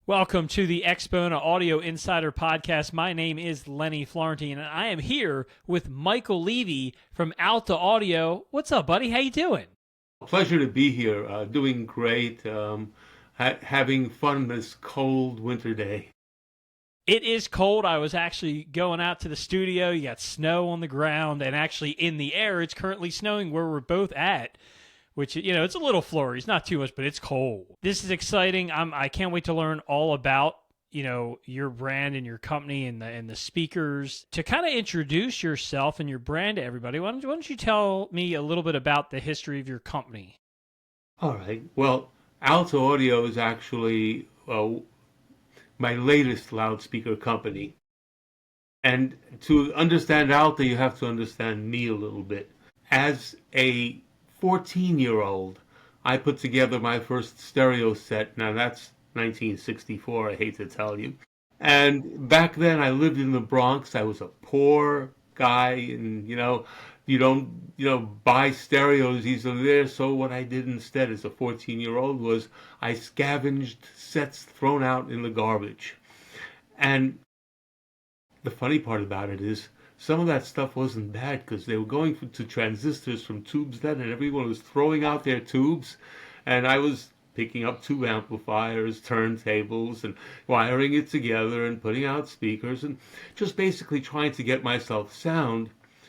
Welcome to the AXPONA Audio Insider Podcast. My name is Lenny Florentine, and I am here with Michael Levy from Alta Audio. What's up, buddy? How you doing? Pleasure to be here. Doing great. Having fun this cold winter day. It is cold. I was actually going out to the studio. You got snow on the ground, and actually in the air, it's currently snowing where we're both at. Which, it's a little flurries, not too much, but it's cold. This is exciting. I can't wait to learn all about, your brand and your company and the speakers. To kind of introduce yourself and your brand to everybody, why don't you tell me a little bit about the history of your company? All right. Well, Alta Audio is actually my latest loudspeaker company. And to understand Alta, you have to understand me a little bit. As a 14-year-old, I put together my first stereo set. Now that's 1964, I hate to tell you. And back then I lived in the Bronx. I was a poor guy, and you don't buy stereos easily there. So what I did instead as a 14-year-old was I scavenged sets thrown out in the garbage. And the funny part about it is some of that stuff wasn't bad because they were going to transistors from tubes then, and everyone was throwing out their tubes, and I was picking up tube amplifiers, turntables, and wiring it together and putting out speakers and just basically trying to get myself sound.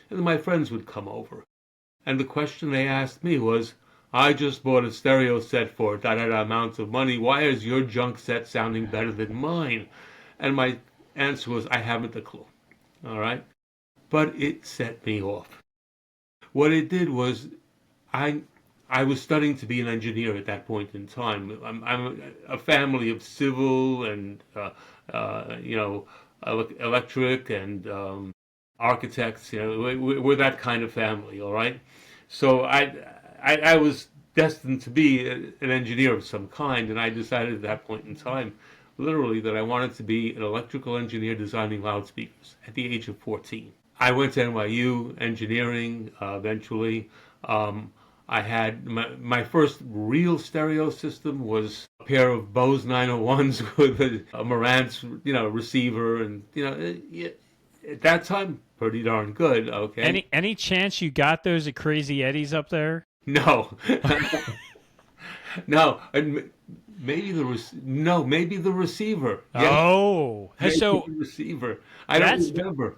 And then my friends would come over, and the question they asked me was, I just bought a stereo set for da-da-da amount of money. Why is your junk set sounding better than mine? And my answer was, I haven't a clue. All right? But it set me off. What it did was, I was studying to be an engineer at that point in time. I'm a family of civil and electric and architects. We're that kind of family, all right. So I was destined to be an engineer of some kind, and I decided at that point in time, literally, that I wanted to be an electrical engineer designing loudspeakers at the age of 14. I went to NYU engineering eventually. I had my first real stereo system was a pair of Bose 901s with a Marantz, receiver, and at that time pretty darn good. Okay. Any chance you got those at Crazy Eddie's up there? No, no. Maybe maybe the receiver. Yes, Oh, maybe so the receiver. I don't remember.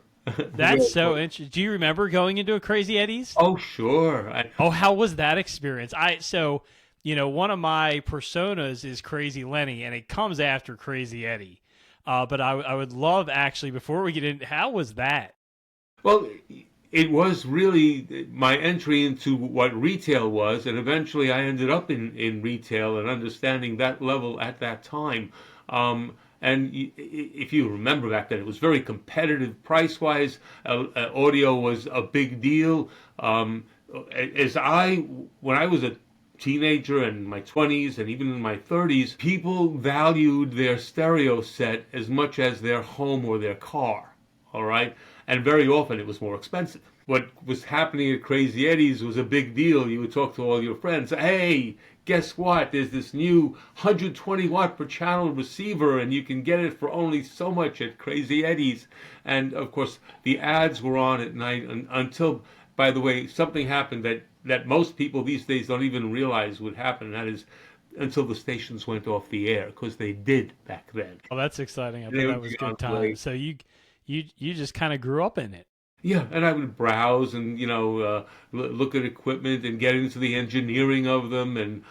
that's so interesting. Do you remember going into a Crazy Eddie's? Oh, sure. Oh, how was that experience? One of my personas is Crazy Lenny, and it comes after Crazy Eddie. But I would love, actually, before we get in, how was that? Well, it was really my entry into what retail was, and eventually I ended up in retail and understanding that level at that time. And if you remember back then, it was very competitive price-wise. Audio was a big deal. When I was a teenager and in my 20s and even in my 30s, people valued their stereo set as much as their home or their car, all right? And very often it was more expensive. What was happening at Crazy Eddie's was a big deal. You would talk to all your friends, hey, guess what? There's this new 120 watt per channel receiver, and you can get it for only so much at Crazy Eddie's. And of course, the ads were on at night until, by the way, something happened that most people these days don't even realize would happen. And that is until the stations went off the air, because they did back then. Oh, that's exciting. I thought that was good time. So you just kind of grew up in it. Yeah, and I would browse and look at equipment and get into the engineering of them, and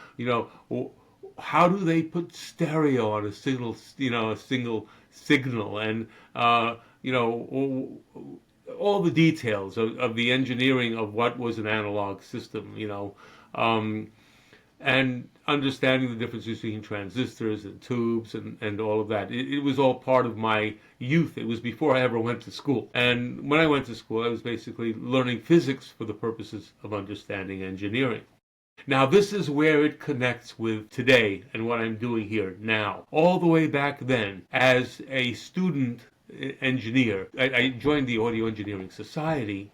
how do they put stereo on a single signal, and all the details of the engineering of what was an analog system, and understanding the difference between transistors and tubes and all of that. It was all part of my youth. It was before I ever went to school. And when I went to school, I was basically learning physics for the purposes of understanding engineering. Now, this is where it connects with today and what I'm doing here now. All the way back then, as a student engineer, I joined the Audio Engineering Society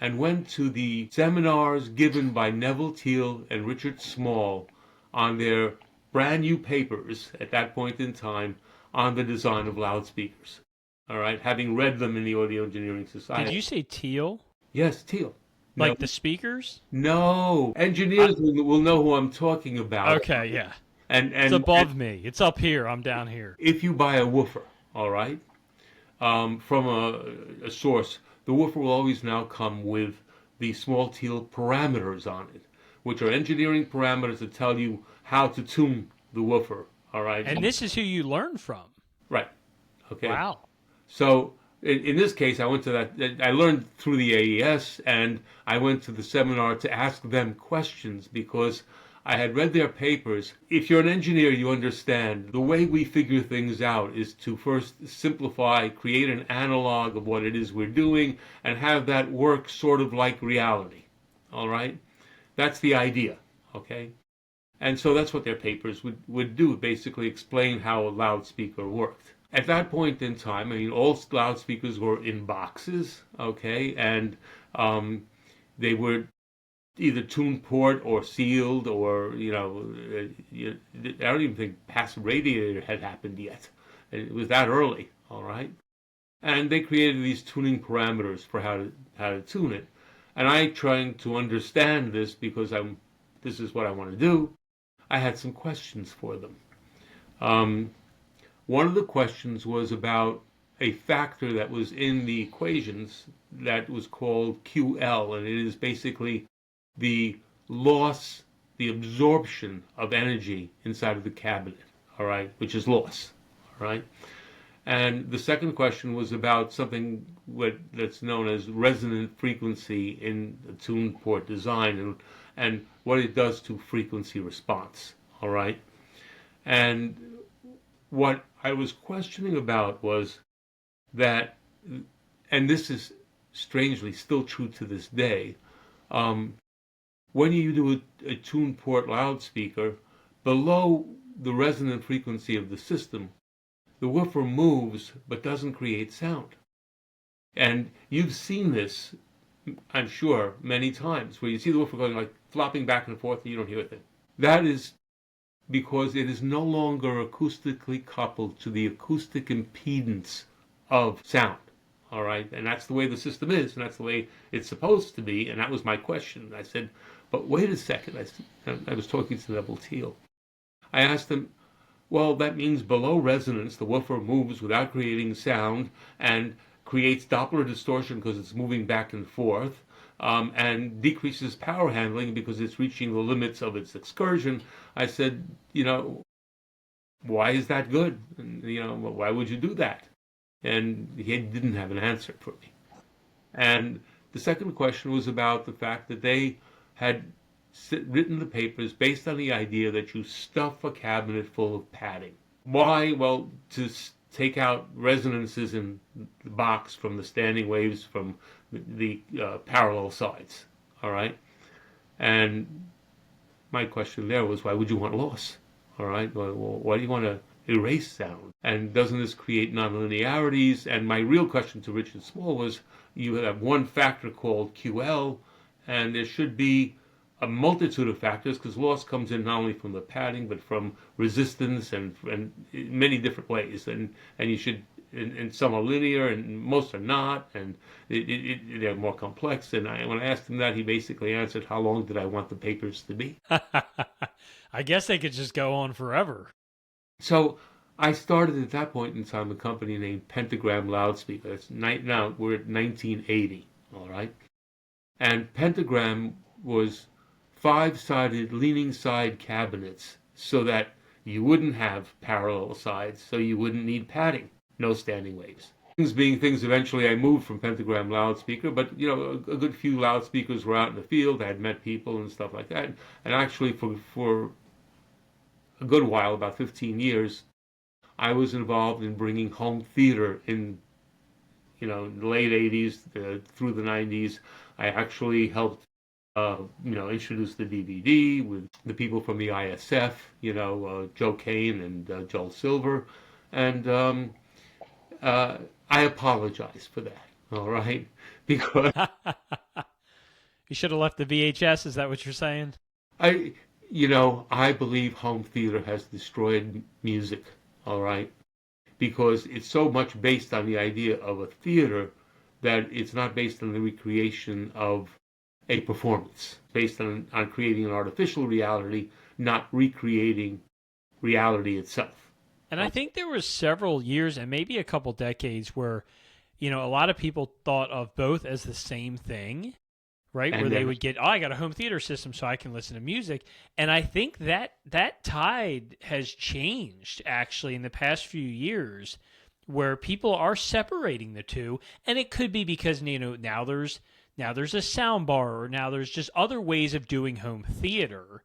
and went to the seminars given by Neville Teal and Richard Small on their brand new papers at that point in time on the design of loudspeakers. All right, having read them in the Audio Engineering Society. Did you say teal? Yes, teal. Like the speakers? No, engineers will know who I'm talking about. Okay, yeah. And It's above me. It's up here. I'm down here. if you buy a woofer, all right, from a source, the woofer will always now come with the small teal parameters on it, which are engineering parameters that tell you how to tune the woofer. All right. And this is who you learn from. Right. Okay. Wow. So in this case, I went to that. I learned through the AES, and I went to the seminar to ask them questions because I had read their papers. If you're an engineer, you understand the way we figure things out is to first simplify, create an analog of what it is we're doing, and have that work sort of like reality. All right? That's the idea. Okay? And so that's what their papers would do, basically explain how a loudspeaker worked. At that point in time, I mean, all loudspeakers were in boxes, okay, and they were either tuned port or sealed, or I don't even think passive radiator had happened yet. It was that early, all right. And they created these tuning parameters for how to tune it, and I trying to understand this because this is what I want to do. I had some questions for them. One of the questions was about a factor that was in the equations that was called QL, and it is basically the loss, the absorption of energy inside of the cabinet, all right, which is loss, all right? And the second question was about something that's known as resonant frequency in the tuned port design and what it does to frequency response, all right? And what I was questioning about was that, and this is strangely still true to this day, when you do a tuned port loudspeaker, below the resonant frequency of the system, the woofer moves but doesn't create sound. And you've seen this, I'm sure, many times, where you see the woofer going like flopping back and forth and you don't hear a thing. That is because it is no longer acoustically coupled to the acoustic impedance of sound. All right, and that's the way the system is, and that's the way it's supposed to be. And that was my question. I said, but wait a second. I was talking to Neville Teal. I asked him, well, that means below resonance, the woofer moves without creating sound and creates Doppler distortion because it's moving back and forth, and decreases power handling because it's reaching the limits of its excursion. I said, why is that good? And, why would you do that? And he didn't have an answer for me. And the second question was about the fact that they had written the papers based on the idea that you stuff a cabinet full of padding. Why? Well, to take out resonances in the box from the standing waves from the parallel sides, all right? And my question there was, why would you want loss, all right? Well, why do you want to erase sound? And doesn't this create nonlinearities? And my real question to Richard Small was, you have one factor called QL, and there should be a multitude of factors, because loss comes in not only from the padding, but from resistance and in many different ways. And you should, and some are linear and most are not, and they're more complex. And when I asked him that, he basically answered, how long did I want the papers to be? I guess they could just go on forever. So I started at that point in time a company named Pentagram Loudspeaker. Now we're at 1980, all right? And Pentagram was 5-sided leaning side cabinets so that you wouldn't have parallel sides, so you wouldn't need padding, no standing waves. Things being things, eventually I moved from Pentagram Loudspeaker, but a good few loudspeakers were out in the field. I had met people and stuff like that. And actually for a good while, about 15 years, I was involved in bringing home theater in the late 80s through the 90s. I actually helped introduce the DVD with the people from the ISF, Joe Kane and Joel Silver. And I apologize for that, all right? Because you should have left the VHS, is that what you're saying? I believe home theater has destroyed music, all right? Because it's so much based on the idea of a theater that it's not based on the recreation of a performance, based on creating an artificial reality, not recreating reality itself. And I think there was several years and maybe a couple decades where, a lot of people thought of both as the same thing, right? Where And they then, would get, I got a home theater system so I can listen to music. And I think that tide has changed actually in the past few years where people are separating the two. And it could be because, now there's a sound bar or now there's just other ways of doing home theater.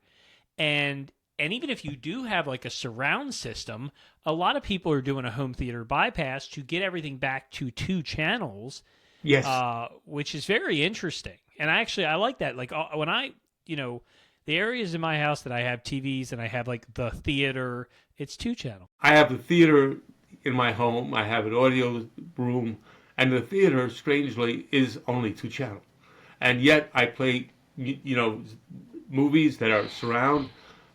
And even if you do have like a surround system, a lot of people are doing a home theater bypass to get everything back to two channels, yes, which is very interesting. And I like that. Like when the areas in my house that I have TVs and I have like the theater, it's two channel. I have the theater in my home, I have an audio room, and the theater, strangely, is only two channel. And yet I play, movies that are surround.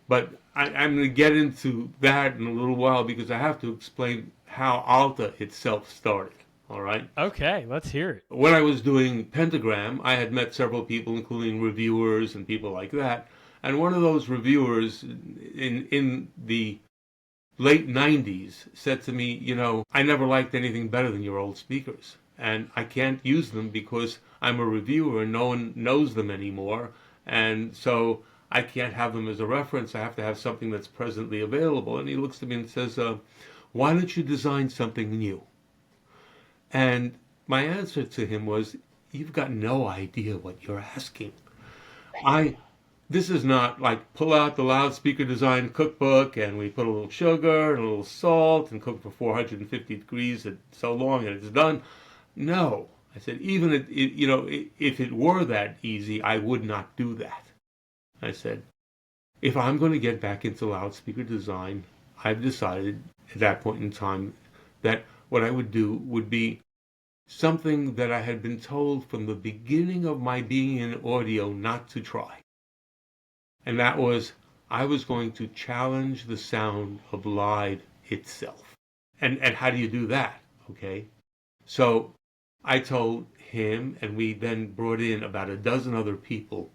But I'm going to get into that in a little while because I have to explain how Alta itself started. All right. Okay, let's hear it. When I was doing Pentagram, I had met several people, including reviewers and people like that. And one of those reviewers in the late 90s said to me, I never liked anything better than your old speakers. And I can't use them because I'm a reviewer and no one knows them anymore. And so I can't have them as a reference. I have to have something that's presently available. And he looks at me and says, why don't you design something new? And my answer to him was, you've got no idea what you're asking. I This is not like pull out the loudspeaker design cookbook and we put a little sugar and a little salt and cook for 450 degrees at so long and it's done. No, I said, even if it were that easy, I would not do that. I said, if I'm going to get back into loudspeaker design, I've decided at that point in time that what I would do would be something that I had been told from the beginning of my being in audio not to try. And that was, I was going to challenge the sound of live itself. And how do you do that? Okay. So I told him, and we then brought in about a dozen other people.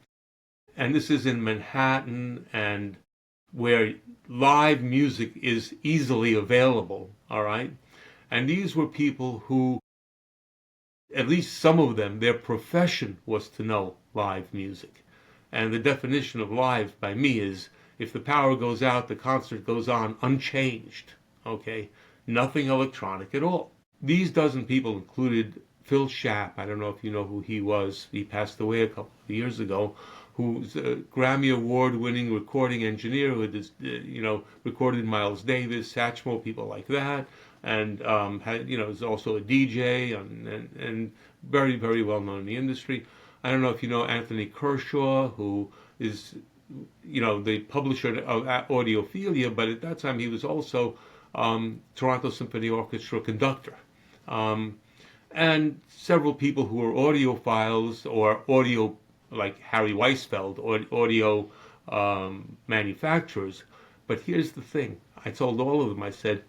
And this is in Manhattan, and where live music is easily available, all right? And these were people who, at least some of them, their profession was to know live music. And the definition of live by me is if the power goes out, the concert goes on unchanged, okay? Nothing electronic at all. These dozen people included Phil Schaap. I don't know if you know who he was. He passed away a couple of years ago. Who's a Grammy Award-winning recording engineer who had, recorded Miles Davis, Satchmo, people like that, and is also a DJ and very, very well known in the industry. I don't know if you know Anthony Kershaw, who is, the publisher of Audiophilia, but at that time he was also Toronto Symphony Orchestra conductor. And several people who were audiophiles or audio, like Harry Weisfeld, or audio manufacturers. But here's the thing. I told all of them, I said,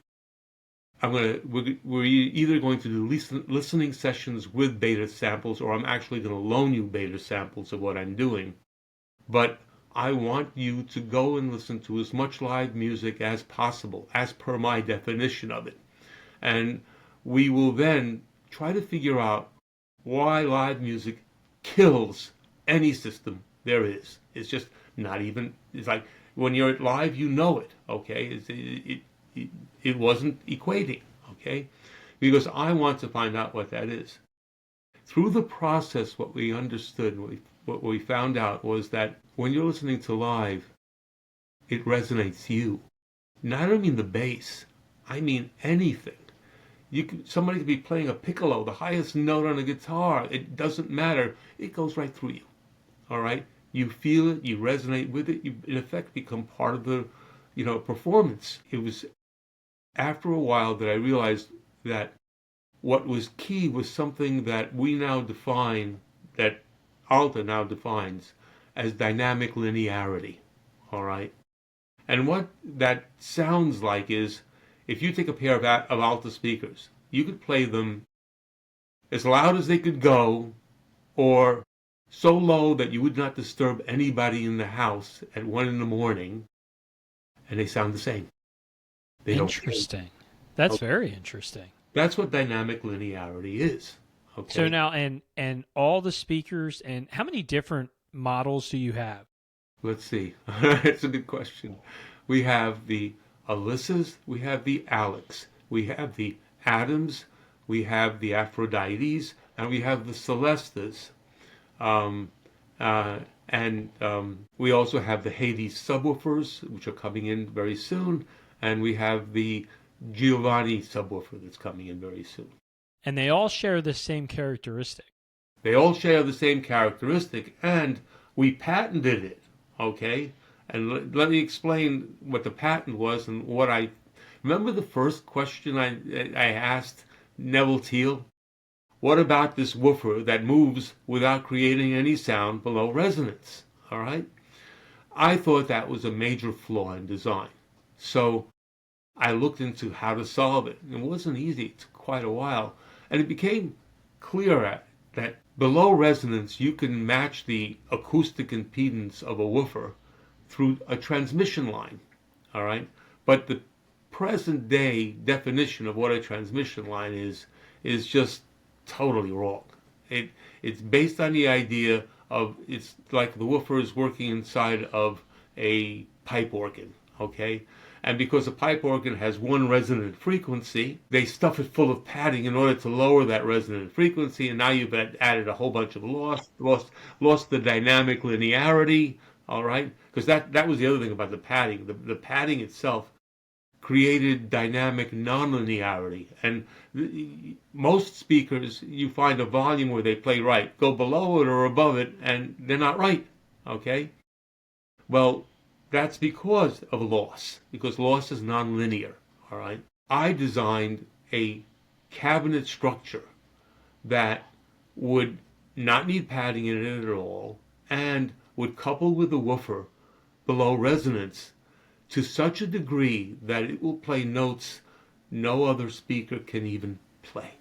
we're either going to do listening sessions with beta samples, or I'm actually going to loan you beta samples of what I'm doing. But I want you to go and listen to as much live music as possible, as per my definition of it. And we will then try to figure out why live music kills any system there is. It's just not even, it's like when you're live, you know it, okay? It wasn't equating, okay? Because I want to find out what that is. Through the process, what we understood, what we found out was that when you're listening to live, it resonates you. Now, I don't mean the bass. I mean anything. Somebody could be playing a piccolo, the highest note on a guitar. It doesn't matter. It goes right through you. All right? You feel it. You resonate with it. You, in effect, become part of the, performance. It was after a while that I realized that what was key was something that we now define, that Alta now defines as dynamic linearity. all right? And what that sounds like is, if you take a pair of Alta speakers, you could play them as loud as they could go, or so low that you would not disturb anybody in the house at 1 in the morning, and they sound the same. They Interesting. Don't. That's Okay. very interesting. That's what dynamic linearity is. Okay. So now, and all the speakers, and how many different models do you have? Let's see. That's a good question. We have the Alyssas, we have the Alecs, we have the Adams, we have the Aphrodites, and we have the Celestas. We also have the Hades subwoofers, which are coming in very soon, and we have the Giovanni subwoofer that's coming in very soon. And they all share the same characteristic. They all share the same characteristic, and we patented it, okay? And let me explain what the patent was and what I... Remember the first question I asked Neville Teal? What about this woofer that moves without creating any sound below resonance, all right? I thought that was a major flaw in design. So I looked into how to solve it. It wasn't easy. It took quite a while. And it became clear that below resonance, you can match the acoustic impedance of a woofer through a transmission line, all right? But the present day definition of what a transmission line is just totally wrong. It's based on the idea of, it's like the woofer is working inside of a pipe organ, okay? And because a pipe organ has one resonant frequency, they stuff it full of padding in order to lower that resonant frequency, and now you've added a whole bunch of lost the dynamic linearity, all right? Because that was the other thing about the padding. The padding itself created dynamic nonlinearity. And most speakers, you find a volume where they play right, go below it or above it, and they're not right, okay? Well, that's because of loss, because loss is nonlinear, all right? I designed a cabinet structure that would not need padding in it at all and would couple with the woofer below resonance to such a degree that it will play notes no other speaker can even play.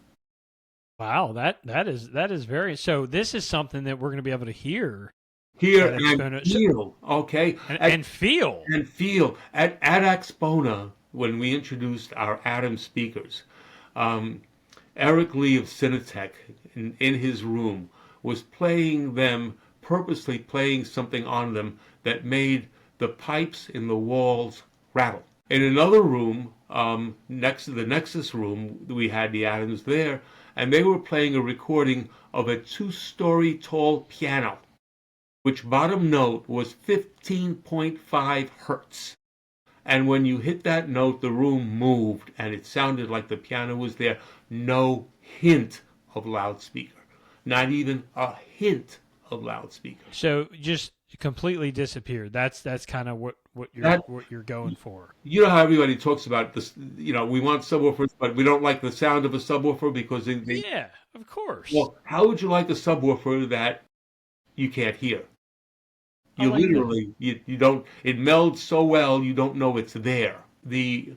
Wow, that is very... So this is something that we're going to be able to hear. Hear and feel, okay? And feel. And feel. At AXPONA, when we introduced our Atom speakers, Eric Lee of Cinetech, in his room, was playing them, purposely playing something on them that made the pipes in the walls rattle. In another room, next to the Nexus room, we had the Atoms there, and they were playing a recording of a 2-story tall piano, which bottom note was 15.5 hertz. And when you hit that note, the room moved, and it sounded like the piano was there. No hint of loudspeaker. Not even a hint of loudspeaker. So just completely disappeared. That's kind of what you're going for. You know how everybody talks about this, we want subwoofers, but we don't like the sound of a subwoofer because they Yeah, of course. Well, how would you like a subwoofer that you can't hear? You like literally, you don't, it melds so well you don't know it's there. The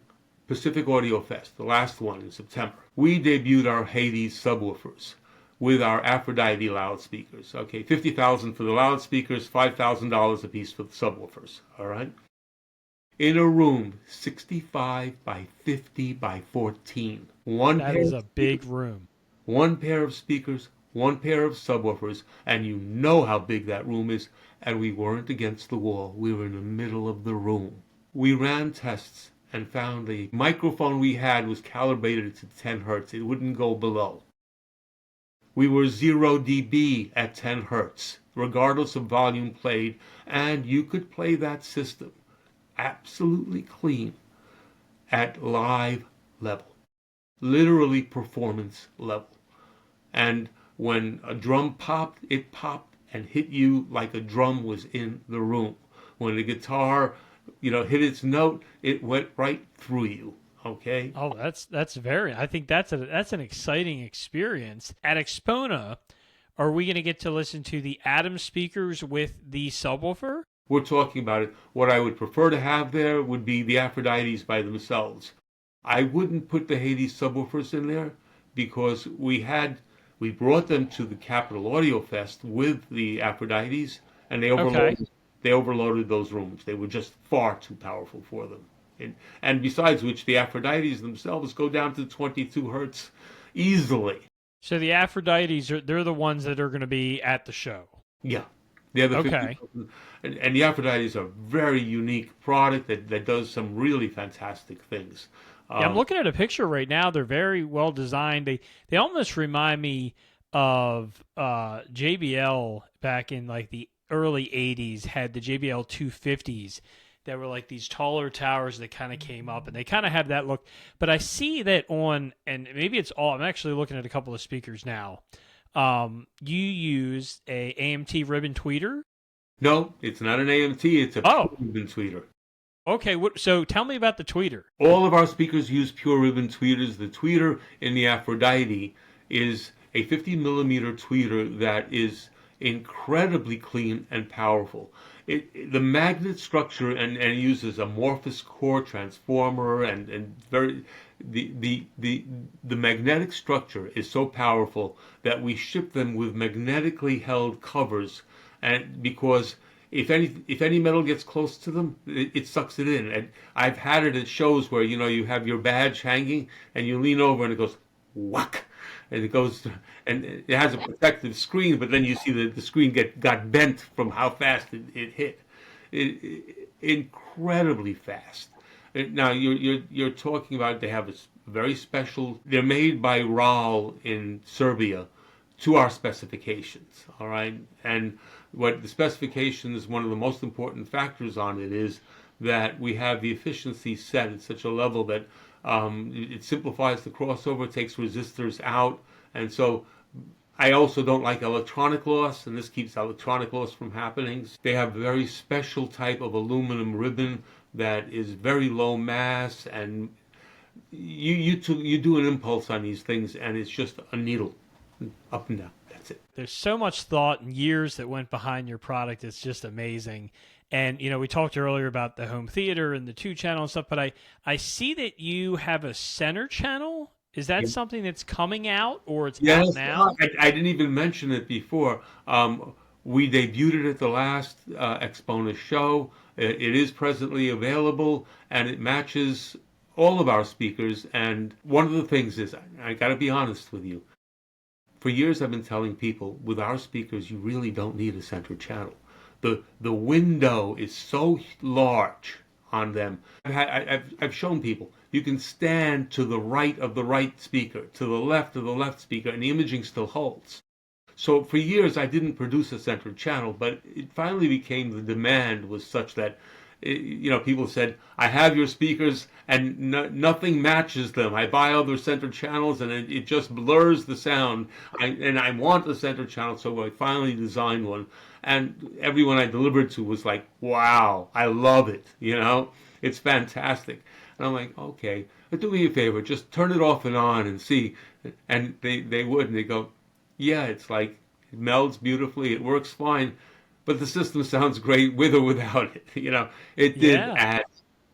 Pacific Audio Fest, the last one in September, we debuted our Hades subwoofers with our Aphrodite loudspeakers. Okay, $50,000 for the loudspeakers, $5,000 a piece for the subwoofers, all right? In a room, 65 by 50 by 14. That is a big room. One pair of speakers, one pair of subwoofers, and you know how big that room is, and we weren't against the wall. We were in the middle of the room. We ran tests and found the microphone we had was calibrated to 10 hertz. It wouldn't go below. We were 0 dB at 10 hertz, regardless of volume played, and you could play that system absolutely clean at live level, literally performance level. And when a drum popped, it popped and hit you like a drum was in the room. When the guitar, hit its note, it went right through you. Okay. Oh, that's very. I think that's an exciting experience. At AXPONA, are we going to get to listen to the Atom speakers with the subwoofer? we're talking about it. What I would prefer to have there would be the Aphrodites by themselves. I wouldn't put the Hades subwoofers in there because we brought them to the Capitol Audio Fest with the Aphrodites, and Okay. they overloaded those rooms. They were just far too powerful for them. And besides which, the Aphrodites themselves go down to 22 hertz easily. So the Aphrodites they're the ones that are going to be at the show. Yeah. The other Okay. 50, and the Aphrodites are a very unique product that does some really fantastic things. Yeah, I'm looking at a picture right now. They're very well designed. They almost remind me of JBL back in like the early 80s had the JBL 250s that were like these taller towers that kind of came up, and they kind of have that look. But I see that on, and maybe it's all, I'm actually looking at a couple of speakers now. You use a AMT ribbon tweeter? No, it's not an AMT. It's a pure ribbon tweeter. Okay, so tell me about the tweeter. All of our speakers use pure ribbon tweeters. The tweeter in the Aphrodite is a 50 millimeter tweeter that is incredibly clean and powerful. The magnet structure and it uses amorphous core transformer and very the magnetic structure is so powerful that we ship them with magnetically held covers, and because if any metal gets close to them, it sucks it in. And I've had it at shows where you have your badge hanging and you lean over and it goes whack, and it goes, and it has a protective screen, but then you see the screen got bent from how fast it hit. Incredibly fast. Now you're talking about, they have a very special. They're made by RAL in Serbia to our specifications. All right, and what the specifications, one of the most important factors on it is that we have the efficiency set at such a level that it simplifies the crossover, takes resistors out, and so I also don't like electronic loss, and this keeps electronic loss from happening. They have a very special type of aluminum ribbon that is very low mass, and you do an impulse on these things, and it's just a needle, up and down. That's it. There's so much thought and years that went behind your product. It's just amazing. And, we talked earlier about the home theater and the 2-channel and stuff, but I see that you have a center channel. Is that something that's coming out, or it's out now? I didn't even mention it before. We debuted it at the last AXPONA show. It is presently available, and it matches all of our speakers. And one of the things is, I got to be honest with you, for years I've been telling people, with our speakers, you really don't need a center channel. The window is so large on them. I've shown people, you can stand to the right of the right speaker, to the left of the left speaker, and the imaging still holds. So for years I didn't produce a center channel, but it finally became, the demand was such that people said, I have your speakers and nothing matches them. I buy other center channels and it just blurs the sound. And I want a center channel, so I finally designed one. And everyone I delivered to was like, wow, I love it. It's fantastic. And I'm like, okay, but do me a favor, just turn it off and on and see. And they would, and they go, yeah, it's like, it melds beautifully, it works fine. But the system sounds great with or without it. It did add,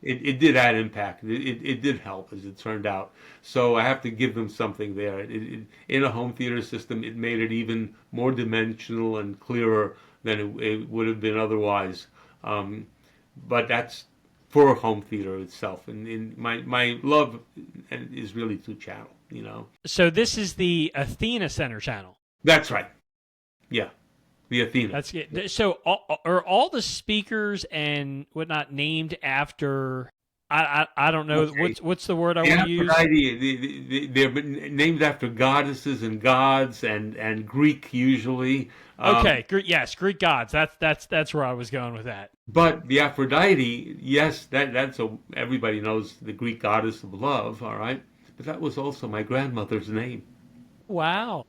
it did add impact. It did help, as it turned out. So I have to give them something there. In a home theater system, it made it even more dimensional and clearer than it would have been otherwise. But that's for home theater itself. And my love is really 2-channel. So this is the Athena center channel. That's right. Yeah. The Athena. That's it. So are all the speakers and whatnot named after? I don't know. Okay. What's the word I want to use? They're named after goddesses and gods and Greek usually. Okay. Yes, Greek gods. That's where I was going with that. But the Aphrodite, yes, that's everybody knows the Greek goddess of love. All right, but that was also my grandmother's name. Wow.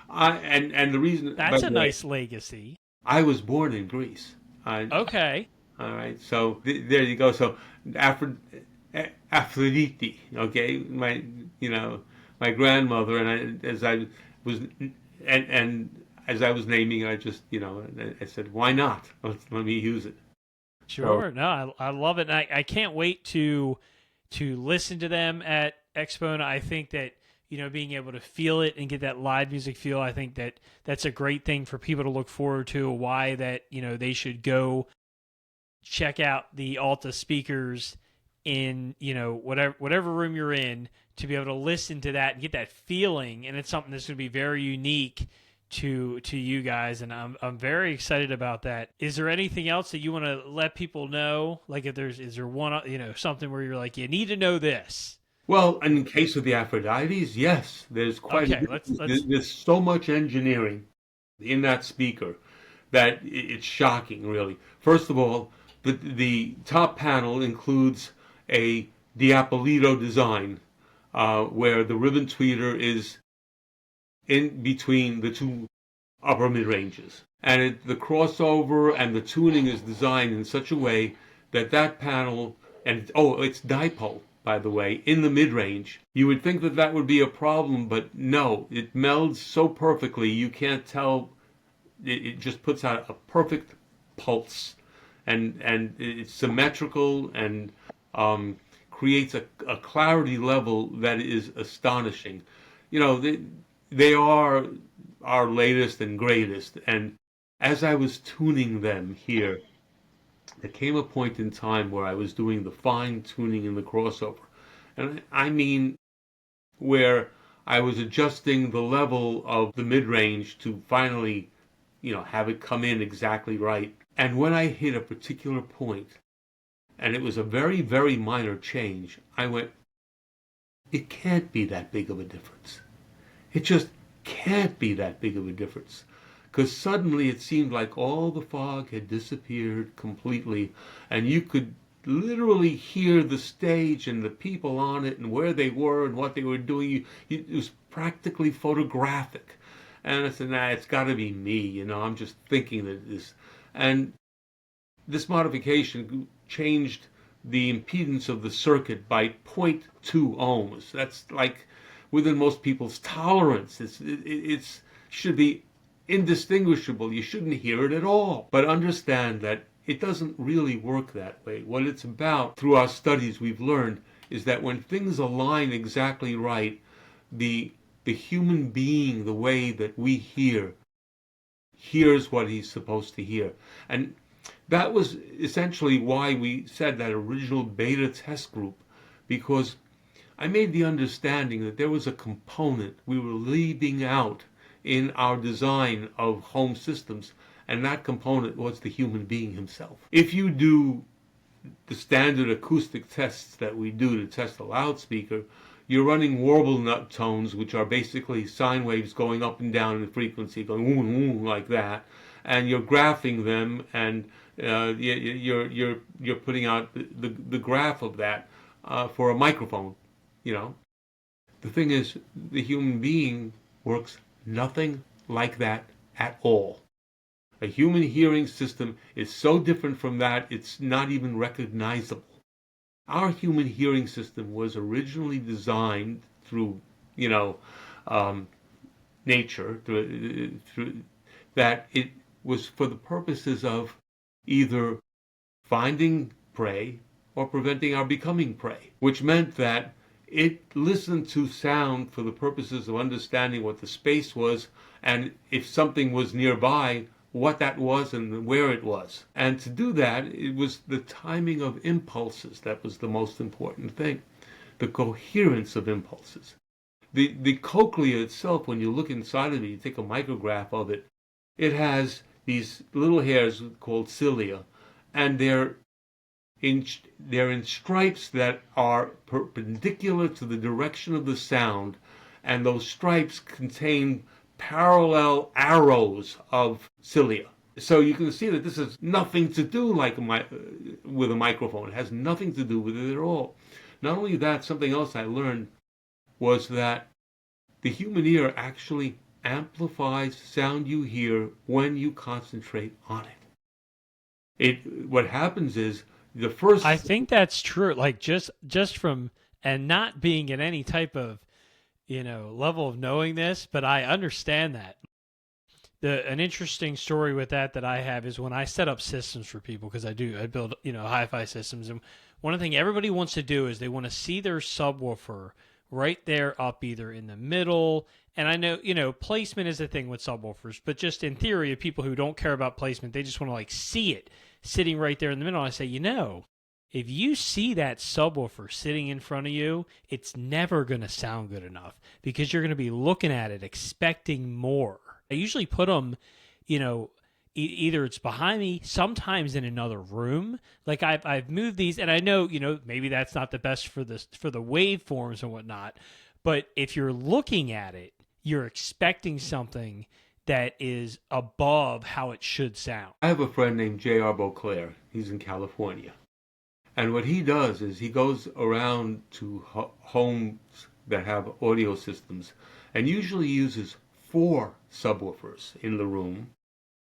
And the reason, that's a nice legacy. I was born in Greece. Okay. All right. So there you go. So Aphrodite. Okay. My grandmother, and as I was naming, I just, I said, why not? Let me use it. Sure. No, I love it. And I can't wait to listen to them at AXPONA. I think that, being able to feel it and get that live music feel, I think that that's a great thing for people to look forward to, why that, they should go check out the Alta speakers in, whatever room you're in, to be able to listen to that and get that feeling. And it's something that's going to be very unique to you guys, and I'm very excited about that. Is there anything else that you want to let people know? Like, is there one, something where you're like, you need to know this? Well, in case of the Aphrodites, yes, there's quite there's so much engineering in that speaker that it's shocking, really. First of all, the top panel includes a Diapolito design, where the ribbon tweeter is in between the two upper mid-ranges. And the crossover and the tuning is designed in such a way that that panel, and it's dipole, by the way, in the mid-range. You would think that that would be a problem, but no, it melds so perfectly you can't tell. It just puts out a perfect pulse, and it's symmetrical and creates a clarity level that is astonishing. They are our latest and greatest, and as I was tuning them here, there came a point in time where I was doing the fine tuning in the crossover, and I mean where I was adjusting the level of the mid-range to finally, have it come in exactly right. And when I hit a particular point, and it was a very, very minor change, I went, it can't be that big of a difference. It just can't be that big of a difference. Because suddenly it seemed like all the fog had disappeared completely, and you could literally hear the stage and the people on it and where they were and what they were doing. It was practically photographic. And I said, nah, it's got to be me. I'm just thinking that this. And this modification changed the impedance of the circuit by 0.2 ohms. That's like within most people's tolerance. It should be indistinguishable. You shouldn't hear it at all. But understand that it doesn't really work that way. What it's about, through our studies we've learned, is that when things align exactly right, the human being, the way that we hears what he's supposed to hear. And that was essentially why we said that original beta test group, because I made the understanding that there was a component we were leaving out in our design of home systems, and that component was the human being himself. If you do the standard acoustic tests that we do to test a loudspeaker, you're running warble nut tones, which are basically sine waves going up and down in frequency, going woo woo like that, and you're graphing them, and you're putting out the graph of that for a microphone. The thing is, the human being works nothing like that at all. A human hearing system is so different from that, it's not even recognizable. Our human hearing system was originally designed through, nature, through that it was for the purposes of either finding prey or preventing our becoming prey, which meant that it listened to sound for the purposes of understanding what the space was, and if something was nearby, what that was and where it was. And to do that, it was the timing of impulses that was the most important thing, the coherence of impulses. The cochlea itself, when you look inside of it, you take a micrograph of it, it has these little hairs called cilia, and they're in stripes that are perpendicular to the direction of the sound, and those stripes contain parallel arrows of cilia. So you can see that this has nothing to do with a microphone. It has nothing to do with it at all. Not only that, something else I learned was that the human ear actually amplifies sound you hear when you concentrate on it. What happens is I think that's true. Like just from, and not being in any type of level of knowing this, but I understand that an interesting story with that I have is when I set up systems for people, because I build, hi-fi systems, and one thing everybody wants to do is they want to see their subwoofer right there up either in the middle. And I know, placement is a thing with subwoofers, but just in theory, of people who don't care about placement, they just want to like see it sitting right there in the middle. I say, if you see that subwoofer sitting in front of you, it's never going to sound good enough because you're going to be looking at it expecting more. I usually put them, either it's behind me, sometimes in another room. Like I've moved these, and I know, maybe that's not the best for the waveforms and whatnot. But if you're looking at it, you're expecting something that is above how it should sound. I have a friend named J.R. Beauclair. He's in California. And what he does is he goes around to homes that have audio systems and usually uses 4 subwoofers in the room,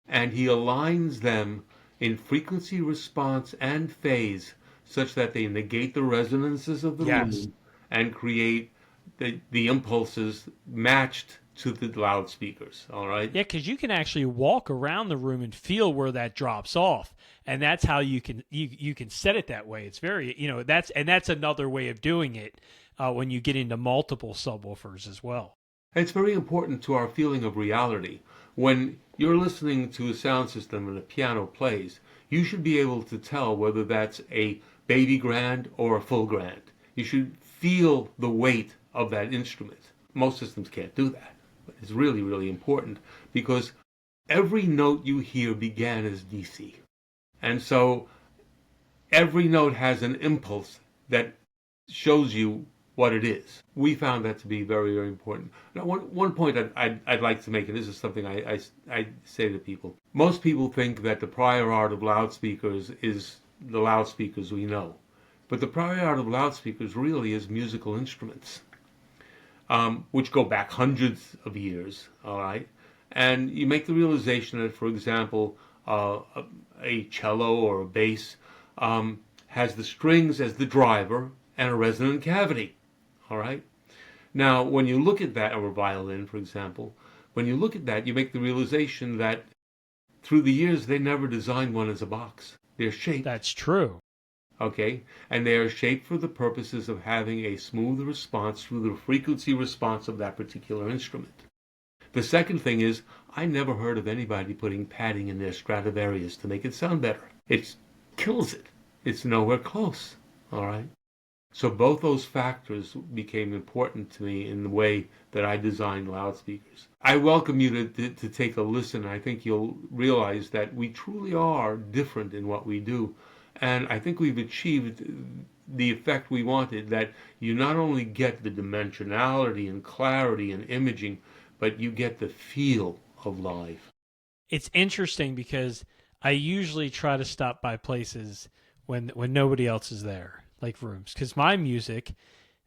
and he aligns them in frequency response and phase such that they negate the resonances of the room and create the impulses matched to the loudspeakers. All right. Yeah, because you can actually walk around the room and feel where that drops off, and that's how you can set it that way. It's very that's another way of doing it when you get into multiple subwoofers as well. It's very important to our feeling of reality. When you're listening to a sound system and a piano plays, you should be able to tell whether that's a baby grand or a full grand. You should feel the weight of that instrument. Most systems can't do that. But it's really, really important because every note you hear began as DC. And so every note has an impulse that shows you what it is. We found that to be very, very important. Now, one point I'd like to make, and this is something I say to people. Most people think that the prior art of loudspeakers is the loudspeakers we know. But the prior art of loudspeakers really is musical instruments, which go back hundreds of years, all right? And you make the realization that, for example, a cello or a bass has the strings as the driver and a resonant cavity. All right. Now, when you look at that, or a violin, for example, when you look at that, you make the realization that through the years, they never designed one as a box. They're shaped. That's true. Okay. And they are shaped for the purposes of having a smooth response through the frequency response of that particular instrument. The second thing is, I never heard of anybody putting padding in their Stradivarius to make it sound better. It kills it. It's nowhere close. All right. So both those factors became important to me in the way that I designed loudspeakers. I welcome you to take a listen. I think you'll realize that we truly are different in what we do. And I think we've achieved the effect we wanted, that you not only get the dimensionality and clarity and imaging, but you get the feel of live. It's interesting because I usually try to stop by places when nobody else is there, like rooms, because my music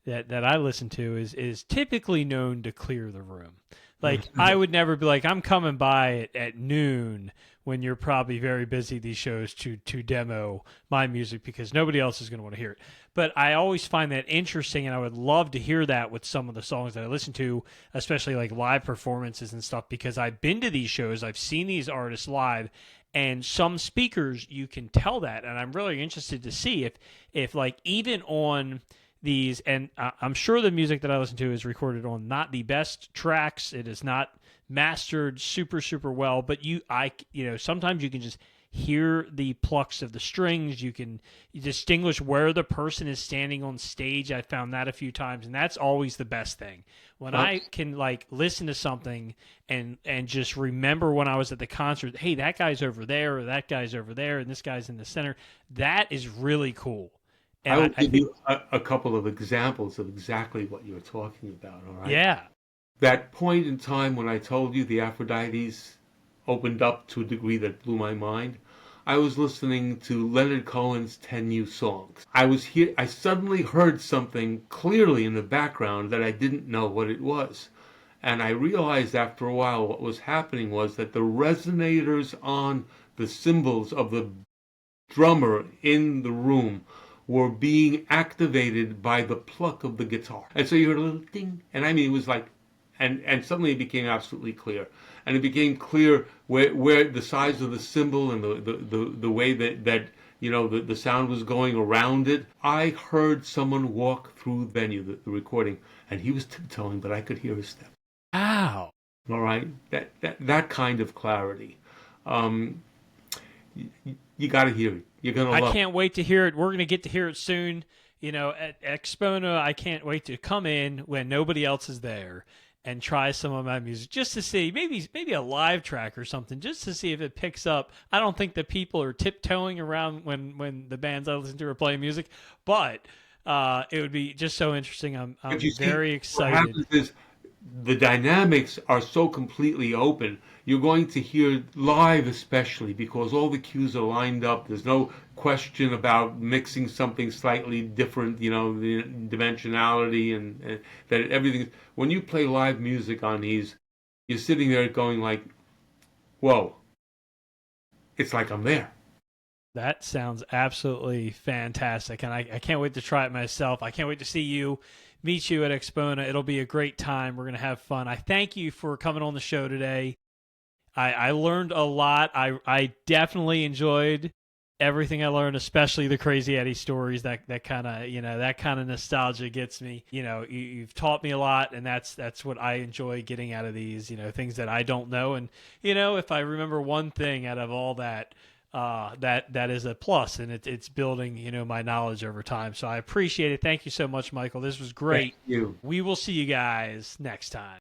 that I listen to is typically known to clear the room. Like I would never be like, I'm coming by at noon when you're probably very busy these shows to demo my music, because nobody else is going to want to hear it. But I always find that interesting, and I would love to hear that with some of the songs that I listen to, especially like live performances and stuff, because I've been to these shows, I've seen these artists live, and some speakers, you can tell that. And I'm really interested to see if like even on these, and I'm sure the music that I listen to is recorded on not the best tracks. It is not mastered super, super well, but sometimes you can just hear the plucks of the strings. You can distinguish where the person is standing on stage. I found that a few times, and that's always the best thing. When I can like listen to something and just remember when I was at the concert, hey, that guy's over there, or that guy's over there, and this guy's in the center. That is really cool. And I will give you a couple of examples of exactly what you're talking about, all right? Yeah. That point in time when I told you the Aphrodites opened up to a degree that blew my mind, I was listening to Leonard Cohen's 10 New Songs. I suddenly heard something clearly in the background that I didn't know what it was. And I realized after a while what was happening was that the resonators on the cymbals of the drummer in the room were being activated by the pluck of the guitar. And so you heard a little ding, and I mean, it was like, and suddenly it became absolutely clear, and it became clear where the size of the cymbal and the way that the sound was going around it. I heard someone walk through the venue, the recording, and he was tiptoeing, but I could hear his step. Wow. All right, that kind of clarity. You got to hear it. You're gonna love I it. can't wait to hear it. We're going to get to hear it soon. At AXPONA, I can't wait to come in when nobody else is there and try some of my music just to see, maybe a live track or something, just to see if it picks up. I don't think that people are tiptoeing around when the bands I listen to are playing music, but it would be just so interesting. I'm very excited. What happens is the dynamics are so completely open. You're going to hear live, especially because all the cues are lined up. There's no question about mixing something slightly different, the dimensionality and that everything. When you play live music on these, you're sitting there going like, whoa, it's like I'm there. That sounds absolutely fantastic, and I can't wait to try it myself. I can't wait to meet you at AXPONA. It'll be a great time. We're going to have fun. I thank you for coming on the show today. I learned a lot. I definitely enjoyed everything I learned, especially the Crazy Eddie stories. That kind of nostalgia gets me. You've taught me a lot, and that's what I enjoy getting out of these. Things that I don't know, and if I remember one thing out of all that. That is a plus, and it's building my knowledge over time. So I appreciate it. Thank you so much, Michael. This was great. Thank you. We will see you guys next time.